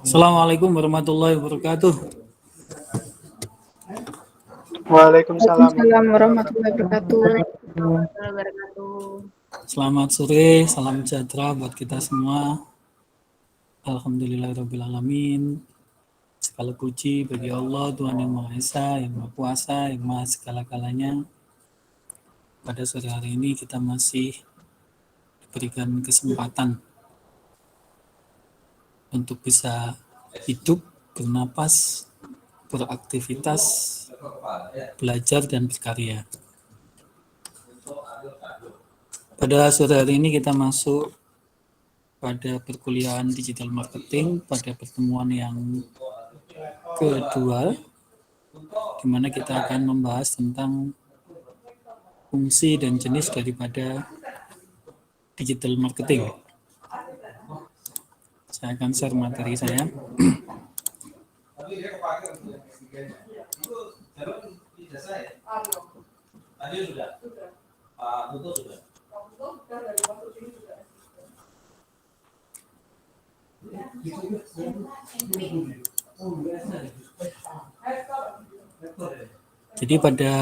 Assalamualaikum warahmatullahi wabarakatuh. Waalaikumsalam Waalaikumsalam warahmatullahi wabarakatuh. Selamat sore, salam sejahtera buat kita semua. Alhamdulillahirrabbilalamin. Segala puji bagi Allah, Tuhan yang Maha Esa, yang Maha Kuasa, yang Maha segala-galanya. Pada sore hari ini kita masih diberikan kesempatan untuk bisa hidup, bernapas, beraktivitas, belajar, dan berkarya. Pada sore hari ini kita masuk pada perkuliahan digital marketing pada pertemuan yang kedua, di mana kita akan membahas tentang fungsi dan jenis daripada digital marketing. Saya akan share materi saya. Jadi pada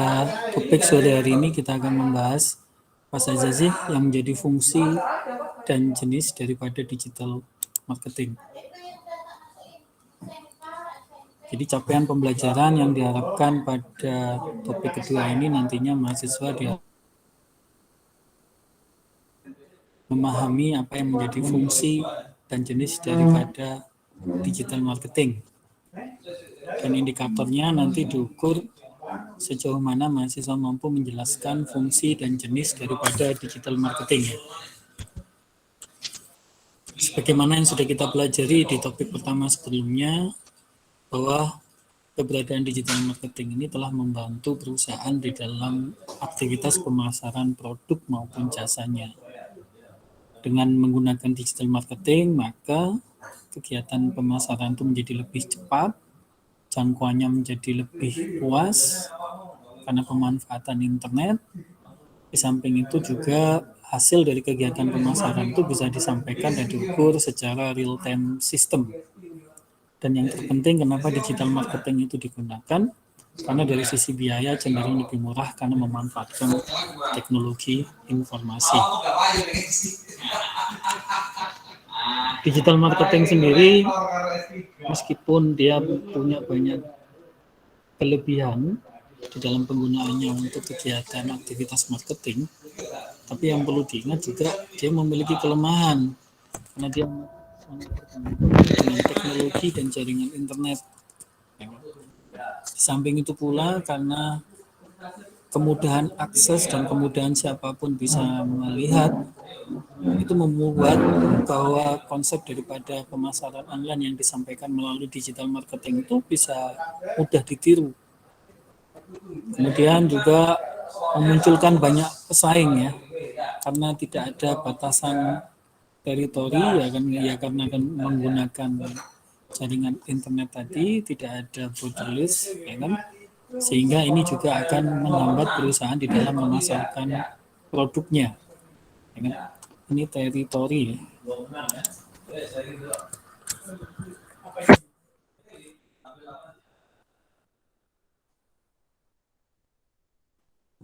topik sore hari ini kita akan membahas apa saja sih yang menjadi fungsi dan jenis daripada digital marketing. Jadi capaian pembelajaran yang diharapkan pada topik kedua ini nantinya mahasiswa dia memahami apa yang menjadi fungsi dan jenis daripada digital marketing. Dan indikatornya nanti diukur sejauh mana mahasiswa mampu menjelaskan fungsi dan jenis daripada digital marketing. Sebagaimana yang sudah kita pelajari di topik pertama sebelumnya, bahwa keberadaan digital marketing ini telah membantu perusahaan di dalam aktivitas pemasaran produk maupun jasanya. Dengan menggunakan digital marketing, maka kegiatan pemasaran itu menjadi lebih cepat, jangkauannya menjadi lebih luas karena pemanfaatan internet. Di samping itu juga hasil dari kegiatan pemasaran itu bisa disampaikan dan diukur secara real time system. Dan yang terpenting kenapa digital marketing itu digunakan? Karena dari sisi biaya cenderung lebih murah karena memanfaatkan teknologi informasi. Digital marketing sendiri meskipun dia punya banyak kelebihan di dalam penggunaannya untuk kegiatan aktivitas marketing, tapi yang perlu diingat juga dia memiliki kelemahan karena dia dengan teknologi dan jaringan internet. Di samping itu pula karena kemudahan akses dan kemudahan siapapun bisa melihat, itu membuat bahwa konsep daripada pemasaran online yang disampaikan melalui digital marketing itu bisa mudah ditiru. Kemudian juga memunculkan banyak pesaing ya, karena tidak ada batasan teritori ya karena akan menggunakan jaringan internet tadi, tidak ada borderless ya kan, sehingga ini juga akan menghambat perusahaan di dalam memasarkan produknya ya kan? Ini teritori ya.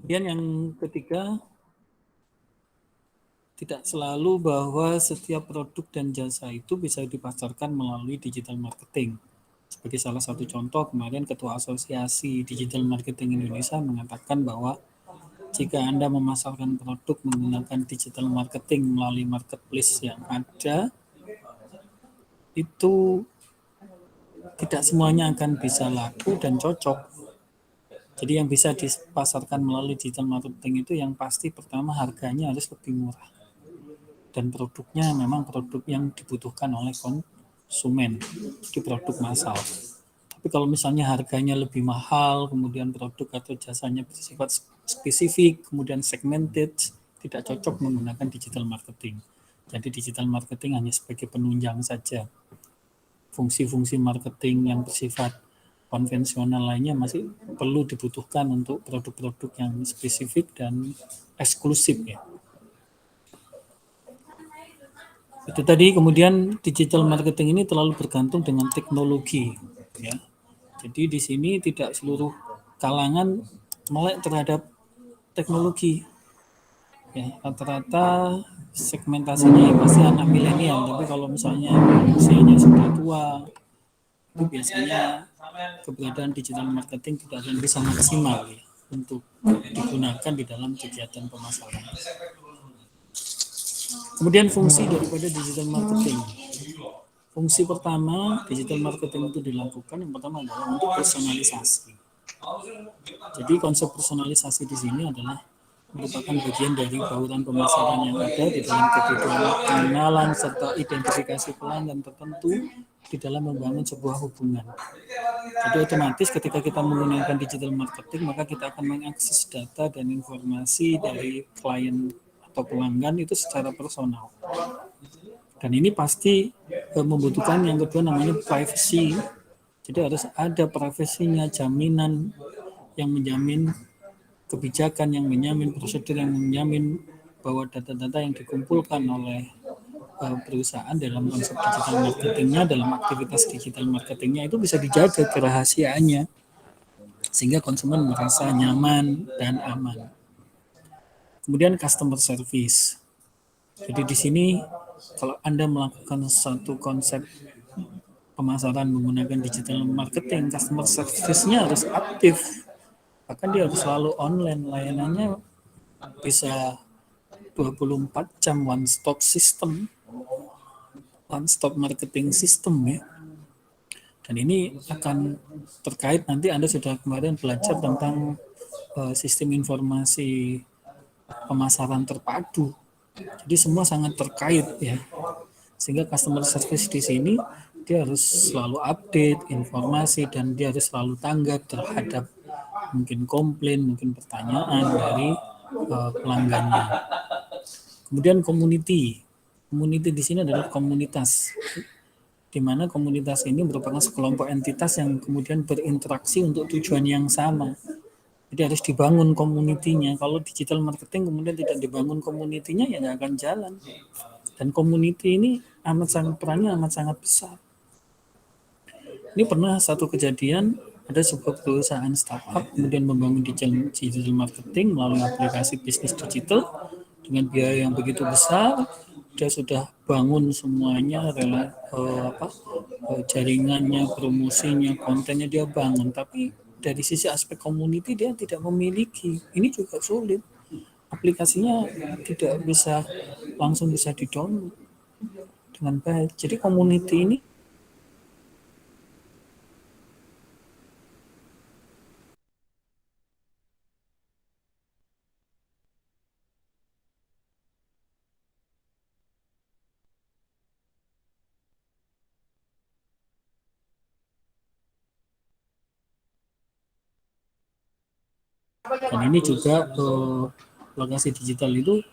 Kemudian yang ketiga, tidak selalu bahwa setiap produk dan jasa itu bisa dipasarkan melalui digital marketing. Sebagai salah satu contoh, kemarin Ketua Asosiasi Digital Marketing Indonesia mengatakan bahwa jika Anda memasarkan produk menggunakan digital marketing melalui marketplace yang ada, itu tidak semuanya akan bisa laku dan cocok. Jadi yang bisa dipasarkan melalui digital marketing itu yang pasti pertama harganya harus lebih murah. Dan produknya memang produk yang dibutuhkan oleh konsumen, di produk massal. Tapi kalau misalnya harganya lebih mahal, kemudian produk atau jasanya bersifat spesifik, kemudian segmented, tidak cocok menggunakan digital marketing. Jadi digital marketing hanya sebagai penunjang saja. Fungsi-fungsi marketing yang bersifat konvensional lainnya masih perlu dibutuhkan untuk produk-produk yang spesifik dan eksklusif ya. Itu tadi. Kemudian digital marketing ini terlalu bergantung dengan teknologi, ya. Jadi di sini tidak seluruh kalangan melek terhadap teknologi, ya. Rata-rata segmentasinya ya pasti anak milenial, tapi kalau misalnya usianya sudah tua, itu biasanya keberadaan digital marketing tidak akan bisa maksimal, ya, untuk digunakan di dalam kegiatan pemasaran. Kemudian fungsi daripada digital marketing. Fungsi pertama digital marketing itu dilakukan yang pertama adalah untuk personalisasi. Jadi konsep personalisasi di sini adalah merupakan bagian dari bauran pemasaran yang ada di dalam kebutuhan pengenalan serta identifikasi pelanggan tertentu di dalam membangun sebuah hubungan. Jadi otomatis ketika kita menggunakan digital marketing, maka kita akan mengakses data dan informasi dari klien atau pelanggan itu secara personal. Dan ini pasti membutuhkan yang kedua namanya privacy. Jadi harus ada privasinya, jaminan yang menjamin kebijakan, yang menjamin prosedur, yang menjamin bahwa data-data yang dikumpulkan oleh perusahaan dalam konsep digital marketingnya, dalam aktivitas digital marketingnya itu bisa dijaga kerahasiaannya sehingga konsumen merasa nyaman dan aman. Kemudian customer service. Jadi di sini kalau Anda melakukan satu konsep pemasaran menggunakan digital marketing, customer service-nya harus aktif. Bahkan dia harus selalu online, layanannya bisa 24 jam, one stop system, one stop marketing system, ya. Dan ini akan terkait, nanti Anda sudah kemarin belajar tentang sistem informasi pemasaran terpadu. Jadi semua sangat terkait, ya. Sehingga customer service di sini dia harus selalu update informasi dan dia harus selalu tanggap terhadap mungkin komplain, mungkin pertanyaan dari pelanggannya. Kemudian community. Community di sini adalah komunitas, di mana komunitas ini merupakan sekelompok entitas yang kemudian berinteraksi untuk tujuan yang sama. Jadi harus dibangun komunitinya. Kalau digital marketing kemudian tidak dibangun komunitinya, ya nggak akan jalan. Dan community ini perannya amat sangat besar. Ini pernah satu kejadian, ada sebuah perusahaan startup kemudian membangun digital marketing melalui aplikasi bisnis digital dengan biaya yang begitu besar. Dia sudah bangun semuanya, jaringannya, promosinya, kontennya dia bangun, tapi dari sisi aspek community dia tidak memiliki. Ini juga sulit. Aplikasinya tidak bisa langsung bisa di-download dengan baik. Jadi community ini dan ini juga lokasi digital itu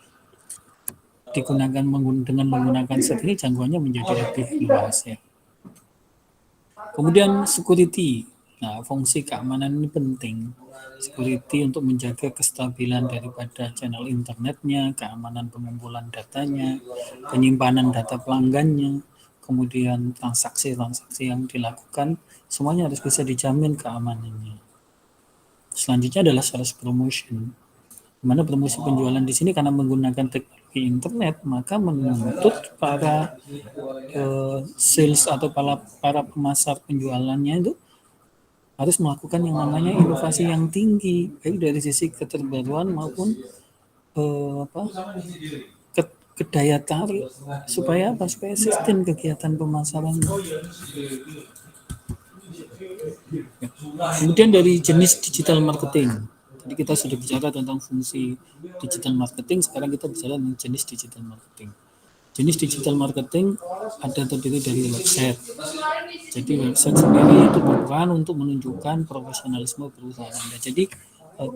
digunakan dengan menggunakan set ini jangkauannya menjadi lebih luas, ya. Kemudian security. Nah, fungsi keamanan ini penting. Security untuk menjaga kestabilan daripada channel internetnya, keamanan pengumpulan datanya, penyimpanan data pelanggannya, kemudian transaksi-transaksi yang dilakukan, semuanya harus bisa dijamin keamanannya. Selanjutnya adalah sales promotion. Di mana promosi penjualan di sini karena menggunakan teknologi internet, maka menuntut para sales atau para pemasar penjualannya itu harus melakukan yang namanya inovasi yang tinggi, baik dari sisi keterbaruan maupun apa, kedaya tarik, supaya apa? Supaya sistem kegiatan pemasaran. Kemudian dari jenis digital marketing. Jadi kita sudah bicara tentang fungsi digital marketing, sekarang kita bicara tentang jenis digital marketing. Jenis digital marketing ada terdiri dari website. Jadi website sendiri itu berperan untuk menunjukkan profesionalisme perusahaan Anda. Jadi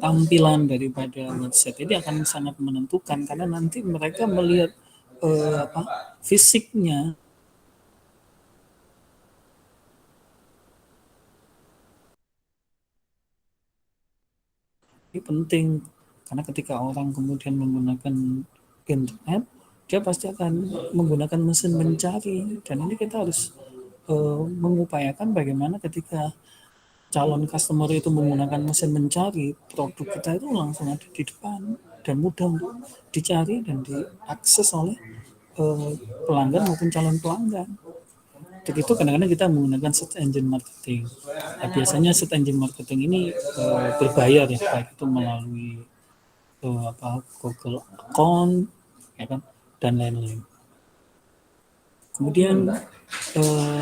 tampilan daripada website ini akan sangat menentukan karena nanti mereka melihat fisiknya. Ini penting karena ketika orang kemudian menggunakan internet, dia pasti akan menggunakan mesin pencari, dan ini kita harus mengupayakan bagaimana ketika calon customer itu menggunakan mesin mencari, produk kita itu langsung ada di depan dan mudah untuk dicari dan diakses oleh pelanggan maupun calon pelanggan. Untuk itu kadang-kadang kita menggunakan search engine marketing. Nah, biasanya search engine marketing ini berbayar ya, baik itu melalui Google account, ya kan, dan lain-lain. Kemudian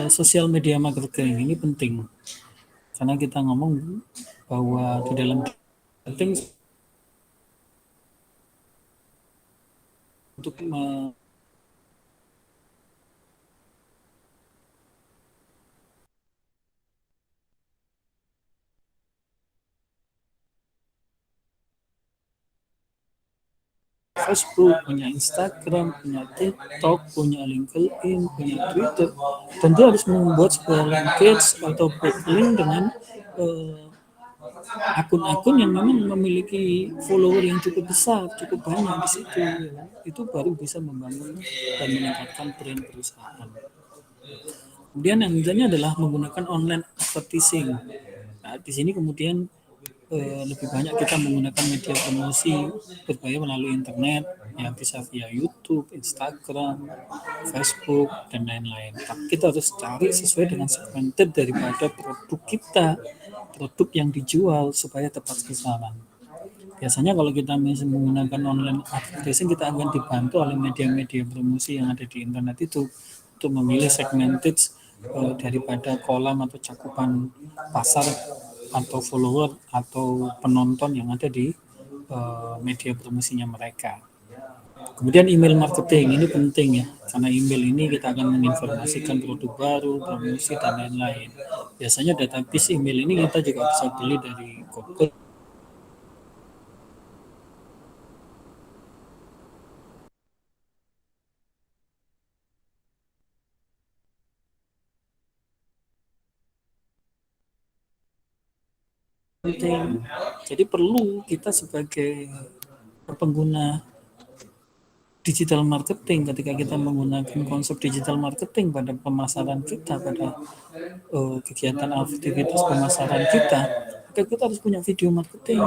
sosial media marketing ini penting karena kita ngomong bahwa di dalam marketing untuk Facebook, punya Instagram, punya TikTok, punya LinkedIn, punya Twitter, dan dia harus membuat sebuah linkage atau backlink dengan akun-akun yang memang memiliki follower yang cukup besar, cukup banyak di situ. Ya. Itu baru bisa membangun dan meningkatkan brand perusahaan. Kemudian yang lainnya adalah menggunakan online advertising. Nah, di sini kemudian lebih banyak kita menggunakan media promosi berbayar melalui internet, yang bisa via YouTube, Instagram, Facebook, dan lain-lain. Tapi kita harus cari sesuai dengan segmented daripada produk kita, produk yang dijual supaya tepat sasaran. Biasanya kalau kita menggunakan online advertising, kita akan dibantu oleh media-media promosi yang ada di internet itu untuk memilih segmented daripada kolam atau cakupan pasar atau follower atau penonton yang ada di media promosinya mereka. Kemudian email marketing ini penting ya, karena email ini kita akan menginformasikan produk baru, promosi, dan lain-lain. Biasanya database email ini kita juga bisa beli dari Google. Penting. Jadi perlu kita sebagai pengguna digital marketing, ketika kita menggunakan konsep digital marketing pada pemasaran kita, pada kegiatan aktivitas pemasaran kita, maka kita harus punya video marketing.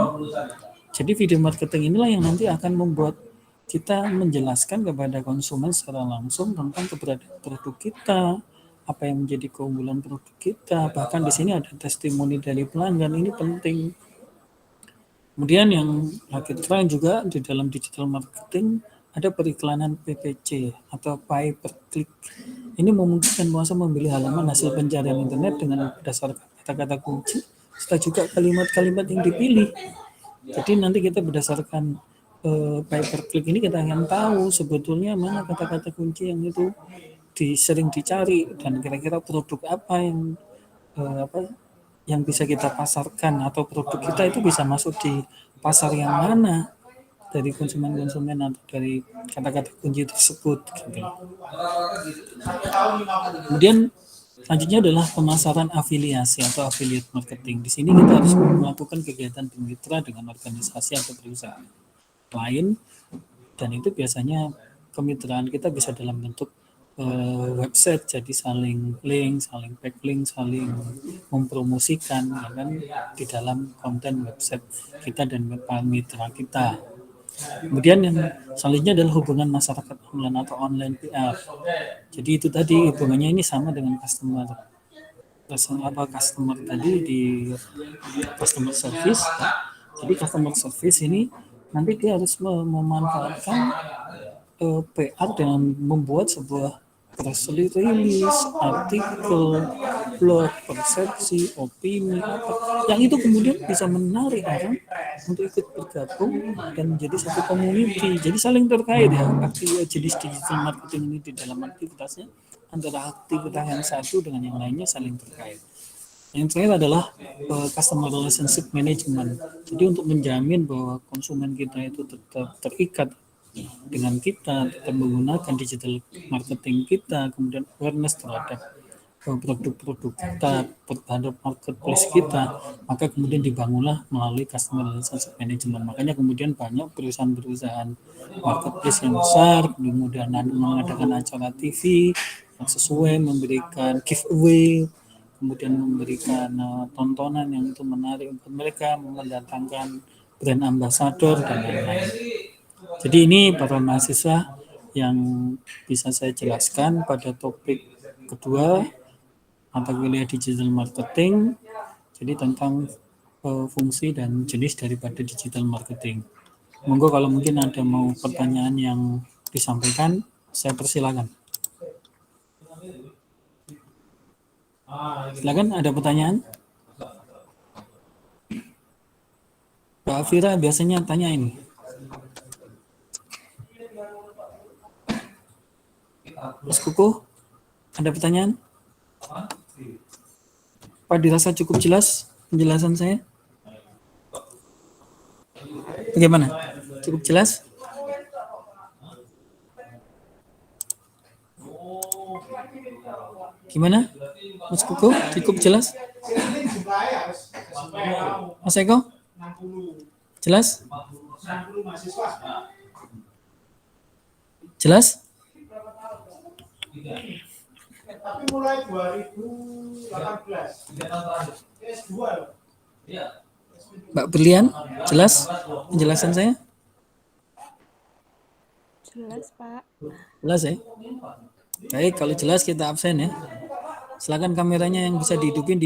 Jadi video marketing inilah yang nanti akan membuat kita menjelaskan kepada konsumen secara langsung tentang keberadaan produk kita, apa yang menjadi keunggulan produk kita, bahkan di sini ada testimoni dari pelanggan, ini penting. Kemudian yang lagi tren juga di dalam digital marketing ada periklanan PPC atau pay per click. Ini memungkinkan pengusaha memilih halaman hasil pencarian internet dengan berdasarkan kata-kata kunci serta juga kalimat-kalimat yang dipilih. Jadi nanti kita berdasarkan pay per click ini kita akan tahu sebetulnya mana kata-kata kunci yang itu sering dicari dan kira-kira produk apa yang yang bisa kita pasarkan atau produk kita itu bisa masuk di pasar yang mana dari konsumen-konsumen atau dari kata-kata kunci tersebut. Gitu. Kemudian selanjutnya adalah pemasaran afiliasi atau affiliate marketing. Di sini kita harus melakukan kegiatan bermitra dengan organisasi atau perusahaan lain, dan itu biasanya kemitraan kita bisa dalam bentuk website, jadi saling link, saling backlink, saling mempromosikan ya kan, di dalam konten website kita dan mitra kita. Kemudian yang selanjutnya adalah hubungan masyarakat online atau online PR. Jadi itu tadi hubungannya ini sama dengan customer tadi di customer service. Jadi customer service ini nanti dia harus memanfaatkan PR dengan membuat sebuah press release, artikel, blog, persepsi, opini, yang itu kemudian bisa menarik orang untuk ikut bergabung dan menjadi satu community. Jadi saling terkait ya, jenis digital marketing ini di dalam aktivitasnya antara aktivitas yang satu dengan yang lainnya saling terkait. Yang terakhir adalah customer relationship management. Jadi untuk menjamin bahwa konsumen kita itu tetap terikat dengan kita, tetap menggunakan digital marketing kita, kemudian awareness terhadap produk-produk kita terhadap marketplace kita, maka kemudian dibangunlah melalui customer relationship management. Makanya kemudian banyak perusahaan-perusahaan marketplace yang besar kemudian mengadakan acara TV yang sesuai, memberikan giveaway, kemudian memberikan tontonan yang itu menarik untuk mereka, mendatangkan brand ambassador dan lain-lain. Jadi ini para mahasiswa yang bisa saya jelaskan pada topik kedua mata kuliah digital marketing, jadi tentang fungsi dan jenis daripada digital marketing. Monggo kalau mungkin ada mau pertanyaan yang disampaikan, saya persilakan. Silakan, ada pertanyaan? Mbak Afira biasanya tanya ini. Mas Kuku, ada pertanyaan? Pak, dirasa cukup jelas penjelasan saya? Bagaimana? Cukup jelas? Gimana? Mas Kuku, cukup jelas? Mas Eko? Jelas? Jelas? Tapi mulai 2018 S2 Mbak Berlian, jelas penjelasan saya? Jelas, Pak. Jelas ya? Baik, kalau jelas kita absen ya. Silakan kameranya yang bisa dihidupin.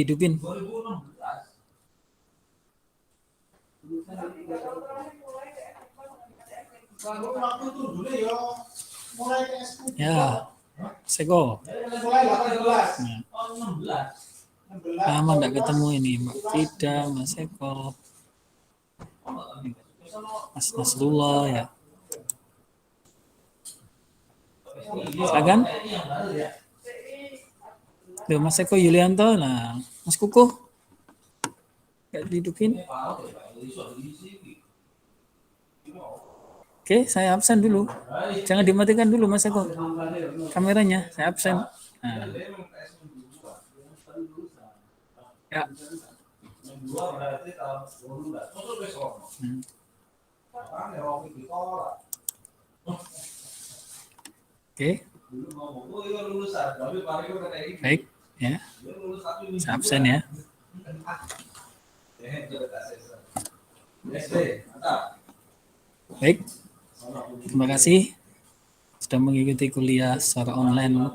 Ya, Seko. Lama enggak ketemu ini, Mbak Frida, Mas Eko, Mas Nasrullah ya. Silakan. Tuh, Mas Eko Yulianto, nah Mas Kuku, nggak dihidupin. Oke, saya absen dulu. Jangan dimatikan dulu Mas Eko. Kameranya, saya absen. Nah. Ya. Oke. Baik, ya. Saya absen ya. Baik. Terima kasih sudah mengikuti kuliah secara online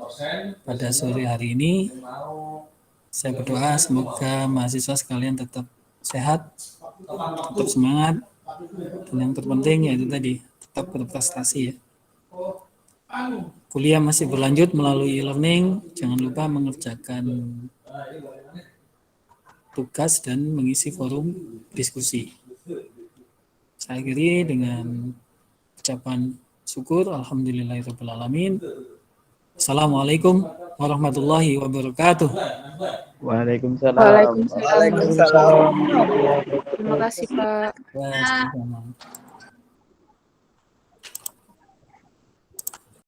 pada sore hari ini. Saya berdoa semoga mahasiswa sekalian tetap sehat, tetap semangat, dan yang terpenting yaitu tadi tetap berprestasi ya. Kuliah masih berlanjut melalui e-learning, jangan lupa mengerjakan tugas dan mengisi forum diskusi. Saya akhiri dengan ucapan syukur, alhamdulillahirrahmanirrahim. Assalamualaikum warahmatullahi wabarakatuh. Waalaikumsalam. Waalaikumsalam. Waalaikumsalam. Terima kasih, Pak. Ya, sama-sama.